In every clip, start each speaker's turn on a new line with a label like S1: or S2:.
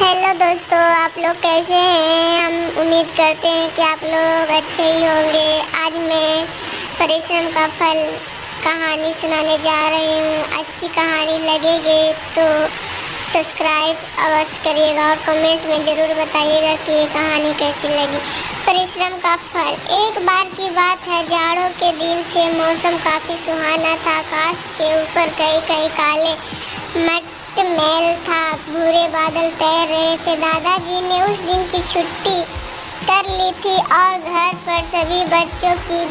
S1: Hello दोस्तों, आप लोग कैसे हैं। हम उम्मीद करते हैं कि आप लोग अच्छे ही होंगे। आज मैं परिश्रम का फल कहानी सुनाने जा रही हूँ। अच्छी कहानी लगेगी तो सब्सक्राइब अवश्य करिएगा और कमेंट में ज़रूर बताइएगा कि ये कहानी कैसी लगी। परिश्रम का फल। एक बार की बात है, जाड़ों के दिन थे। मौसम काफ़ी सुहाना था। आकाश के ऊपर कई कई काले मटमैल था। भूरे बादल तैर रहे थे। दादाजी ने उस दिन की छुट्टी कर ली थी और घर पर सभी बच्चों की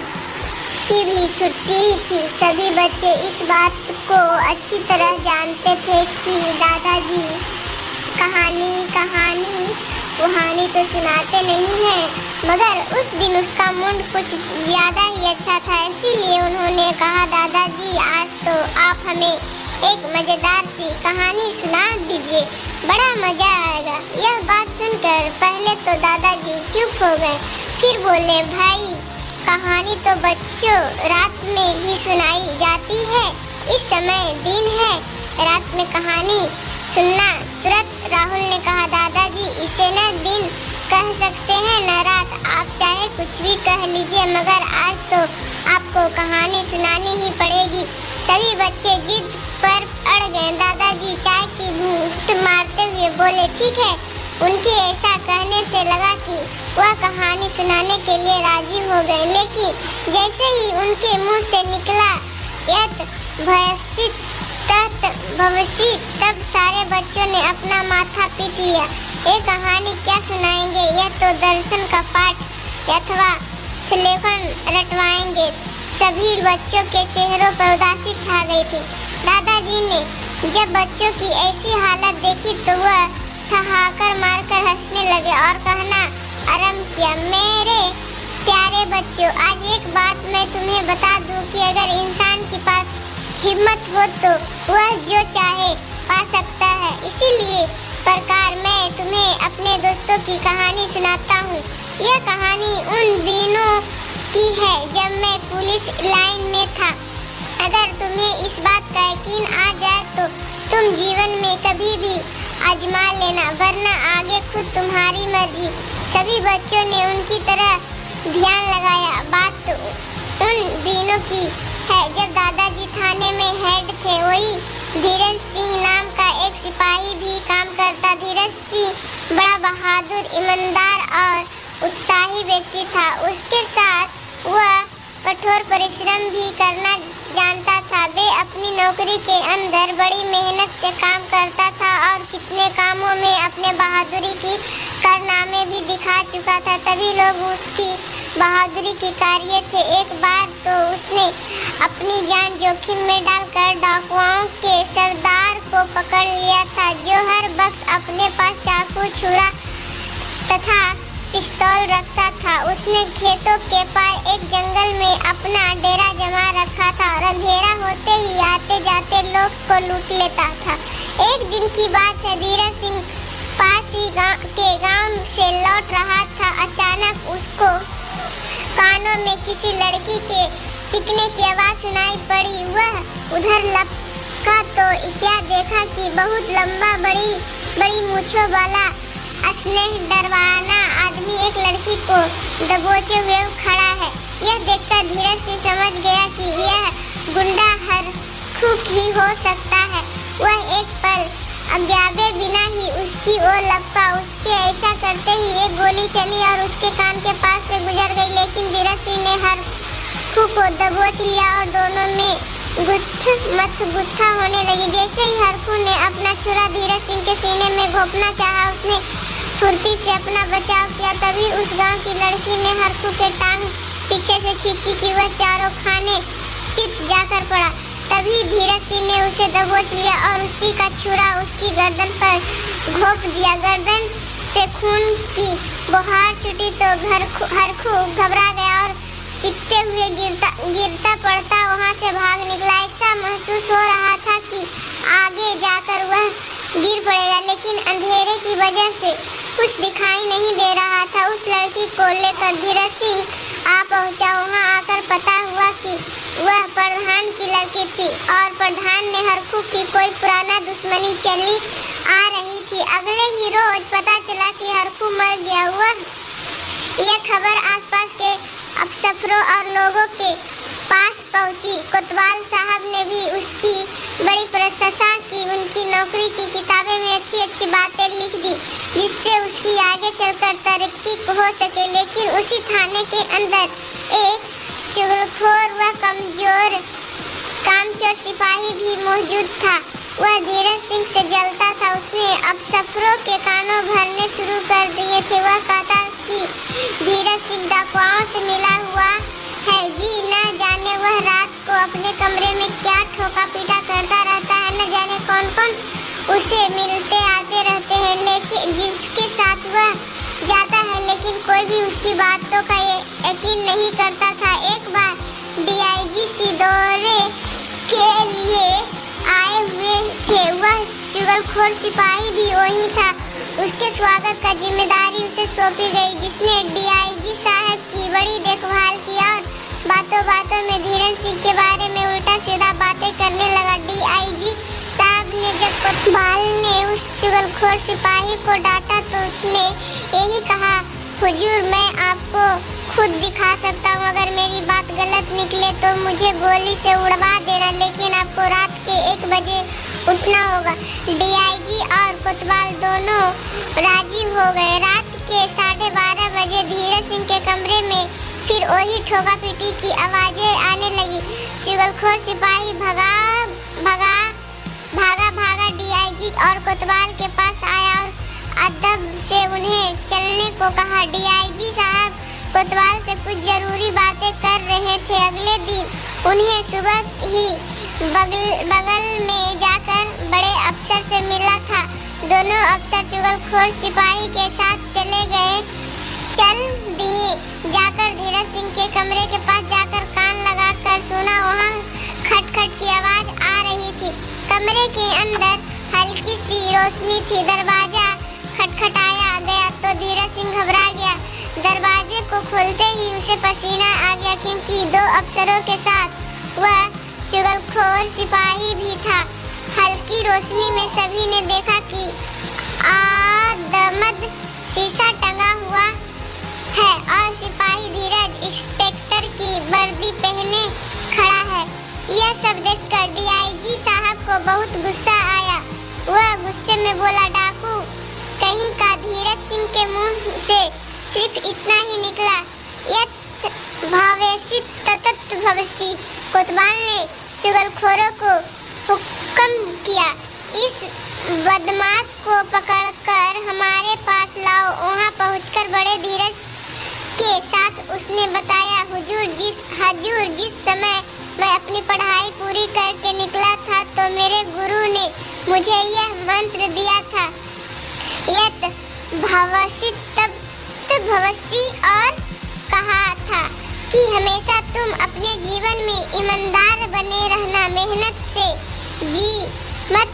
S1: भी छुट्टी थी। सभी बच्चे इस बात को अच्छी तरह जानते थे कि दादाजी कहानी तो सुनाते नहीं हैं, मगर उस दिन उसका मूड कुछ ज़्यादा ही अच्छा था। इसीलिए उन्होंने कहा, दादाजी आज तो आप हमें एक मज़ेदार सी कहानी सुना दीजिए, बड़ा मज़ा आएगा। यह बात सुनकर पहले तो दादाजी चुप हो गए, फिर बोले, भाई कहानी तो बच्चों रात में ही सुनाई जाती है। इस समय दिन है, रात में कहानी सुनना। तुरंत राहुल ने कहा, दादाजी इसे न दिन कह सकते हैं न रात, आप चाहे कुछ भी कह लीजिए, मगर आज तो आपको कहानी सुनानी ही पड़ेगी। सभी बच्चे जिद पर अड़ गए। दादाजी चाय की घूंट मारते हुए बोले, ठीक है। उनके ऐसा कहने से लगा कि वह कहानी सुनाने के लिए राजी हो गए, लेकिन जैसे ही उनके मुंह से निकला यत भयसित तत भवसी, तब सारे बच्चों ने अपना माथा पीट लिया। ये कहानी क्या सुनाएंगे, यह तो दर्शन का पाठ अथवा सुलेखन रटवाएंगे। सभी बच्चों के चेहरों पर उदासी छा गई थी। दादाजी ने जब बच्चों की ऐसी हालत देखी तो वह ठहाकर मारकर हंसने लगे और कहना आरंभ किया, मेरे प्यारे बच्चों, आज एक बात मैं तुम्हें बता दूं कि अगर इंसान के पास हिम्मत हो तो वह जो चाहे पा सकता है। इसीलिए प्रकार मैं तुम्हें अपने दोस्तों की कहानी सुनाता हूँ। यह कहानी उन दिनों की है जब मैं पुलिस लाइन में था। अगर तुम्हें इस बात का यकीन आ जाए तो तुम जीवन में कभी भी आजमा लेना, वरना आगे खुद तुम्हारी मर्जी। सभी बच्चों ने उनकी तरह ध्यान लगाया। बात तो उन दिनों की है जब दादाजी थाने में हेड थे। वही धीरज सिंह नाम का एक सिपाही भी काम करता। धीरज सिंह बड़ा बहादुर, ईमानदार और उत्साही व्यक्ति था। उसके साथ वह कठोर परिश्रम भी करना जानता था। वे अपनी नौकरी के अंदर बड़ी मेहनत से काम करता था और कितने कामों में अपने बहादुरी की कारनामे भी दिखा चुका था। तभी लोग उसकी बहादुरी के कार्य थे। एक बार तो उसने अपनी जान जोखिम में डालकर डाकुओं के सरदार को पकड़ लिया था, जो हर वक्त अपने पास चाकू, छुरा तथा पिस्तौल रखता था। उसने खेतों के पार एक जंगल में अपना डेरा जमा रखा था और अंधेरा होते ही आते जाते लोग को लूट लेता था। एक दिन की बात है, धीरज सिंह पास ही के गांव से लौट रहा था। अचानक उसको कानों में किसी लड़की के चीखने की आवाज़ सुनाई पड़ी। वह उधर लपका तो क्या देखा कि बहुत लंबा, बड़ी मूंछों वाला स्नेह डरवाना आदमी एक लड़की को दबोचे हुए खड़ा है। यह देखकर धीरज से समझ गया कि यह गुंडा हरखुक ही हो सकता है। वह एक पल अज्ञाबे बिना ही उसकी ओर लपका। उसके ऐसा करते ही एक गोली चली और उसके कान के पास से गुजर गई, लेकिन धीरज सिंह ने हरखुक को दबोच लिया और दोनों में गुत्था होने लगी। जैसे ही हरखू ने अपना छुरा धीरज सिंह के सीने में घोंपना चाहा, उसने फुर्ती से अपना बचाव किया। तभी उस गांव की लड़की ने हरखू के टांग पीछे से खींची कि वह चारों खाने चित जाकर पड़ा। तभी धीरज सिंह ने उसे दबोच लिया और उसी का छुरा उसकी गर्दन पर घोंप दिया। गर्दन से खून की बौछार छूटी तो हरखू घबरा गया और चीखते हुए गिरता पड़ता वहां से भाग निकला। ऐसा महसूस हो रहा था कि आगे जाकर वह गिर पड़ेगा, लेकिन अंधेरे की वजह से कुछ दिखाई नहीं दे रहा था। उस लड़की को लेकर धीरज सिंह आ पहुंचा। वहां आकर पता हुआ कि वह प्रधान की लड़की थी और प्रधान ने हरखू की कोई पुराना दुश्मनी चली आ रही थी। अगले ही रोज पता चला कि हरखू मर गया हुआ। यह खबर आसपास के अफसरों और लोगों के पास पहुंची। कोतवाल साहब ने भी उसकी बड़ी प्रशंसा की। उनकी नौकरी की किताबें में अच्छी अच्छी बातें लिख दी जिससे उसकी आगे चलकर तरक्की हो सके। लेकिन उसी थाने के अंदर एक चुगलखोर व कामचोर सिपाही भी मौजूद था। वह धीरज सिंह से जलता था। उसने अफसरों के कानों भरने शुरू कर दिए थे। वह कहता कि धीरज सिंह डाकुओं से मिला हुआ है जी, न जाने वह रात को अपने कमरे में क्या ठोका पीटा करता रहता है। न जाने कौन कौन उसे मिलते आते रहते हैं लेकिन जिसके साथ वह जाता है, लेकिन कोई भी उसकी बातों का यकीन नहीं करता था। एक बार डीआईजी सिदौरे के लिए आए हुए थे। वह चुगलखोर सिपाही भी वही था। उसके स्वागत का जिम्मेदारी उसे सौंपी गई, जिसने डीआईजी साहब की बड़ी देखभाल की और बातों बातों में धीरज सिंह के बारे में उल्टा सीधा बातें करने लगा। डीआईजी साहब ने जब कोतवाल ने उस चुगलखोर सिपाही को डांटा तो उसने यही कहा, हुजूर मैं आपको खुद दिखा सकता हूँ, अगर मेरी बात गलत निकले तो मुझे गोली से उड़वा देना, लेकिन आपको रात के 1 बजे उठना होगा। डीआईजी और कोतवाल दोनों राजी हो गए। रात के 12:30 बजे धीरज सिंह के कमरे में फिर वही ठोका पीटी की आवाजें आने लगी। चुगलखोर सिपाही भागा डीआईजी और कोतवाल के पास आया और अदब से उन्हें चलने को कहा। डीआईजी साहब कोतवाल से कुछ जरूरी बातें कर रहे थे। अगले दिन उन्हें सुबह ही बगल में जाकर बड़े अफसर से मिला था। दोनों अफसर चुगलखोर सिपाही के साथ चल दिए। जाकर धीरज सिंह के कमरे के पास जाकर कान लगाकर सुना। वहाँ खटखट की आवाज आ रही थी। कमरे के अंदर हल्की सी रोशनी थी। दरवाजा खटखटाया गया तो धीरज सिंह घबरा गया। दरवाजे को खोलते ही उसे पसीना आ गया, क्योंकि 2 अफसरों के साथ वह चुगलखोर सिपाही भी था। हल्की रोशनी में सभी ने देखा कि आदमद शीशा टंगा हुआ है और सिपाही धीरज इंस्पेक्टर की वर्दी पहने खड़ा है। यह सब देखकर डीआईजी साहब को बहुत गुस्सा आया। वह गुस्से में बोला, डाकू कहीं का। धीरज सिंह के मुंह से सिर्फ इतना ही निकला, यत भावेसी ततत भवसी। कोतवाल ने चुगलखोरों को हुक्म किया, इस बदमाश को पकड़कर हमारे पास लाओ। वहां पहुंचकर बड़े धीरज के साथ उसने बताया, हुजूर जिस समय मैं अपनी पढ़ाई पूरी करके निकला था तो मेरे गुरु ने मुझे यह मंत्र दिया था, यत भवसी तप्त भवसी, और कहा था कि हमेशा तुम अपने जीवन में ईमानदार बने रहना, मेहनत से जी मत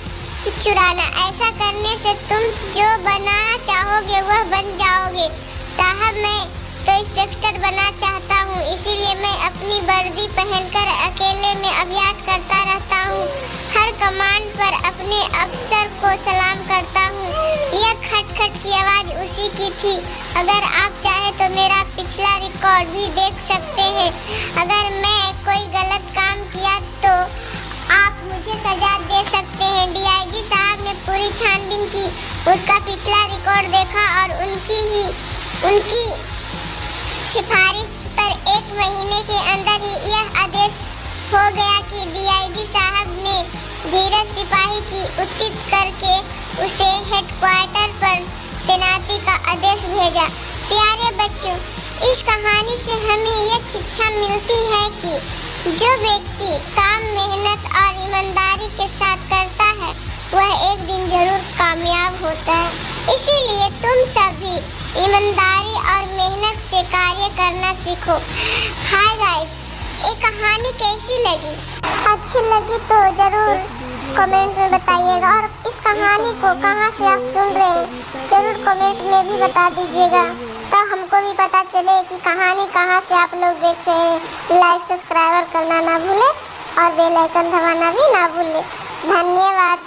S1: चुराना। ऐसा करने से तुम जो बनना चाहोगे वह बन जाओगे। साहब मैं तो इंस्पेक्टर बनना चाहता हूँ, इसीलिए मैं अपनी वर्दी पहनकर अकेले में अभ्यास करता रहता हूँ। हर कमांड पर अपने अफसर को सलाम करता हूँ। यह खटखट की आवाज़ उसी की थी। अगर आप चाहे तो मेरा पिछला रिकॉर्ड भी देख सकते हैं। अगर मैं कोई गलत काम किया तो आप मुझे सजा दे सकते हैं। डीआईजी साहब ने पूरी छानबीन की, उसका पिछला रिकॉर्ड देखा और उनकी सिफारिश पर 1 महीने के अंदर ही यह आदेश हो गया कि डीआईजी साहब ने धीरज सिपाही की उचित करके उसे हेडक्वार्टर पर तैनाती का आदेश भेजा। प्यारे बच्चों, इस कहानी से हमें यह शिक्षा मिलती है कि जो व्यक्ति काम, मेहनत और ईमानदारी के साथ करता है वह एक दिन जरूर कामयाब होता है। इसीलिए तुम सभी ईमानदारी और मेहनत से कार्य करना सीखो। हाय गाइज, ये कहानी कैसी लगी? अच्छी लगी तो जरूर कमेंट में बताइएगा, और इस कहानी को कहाँ से आप सुन रहे हैं जरूर कमेंट में भी बता दीजिएगा। तो हमको भी पता चले कि कहानी कहाँ से आप लोग देख रहे हैं। लाइक सब्सक्राइबर करना ना भूले और बेल आइकन दबाना भी ना भूले। धन्यवाद।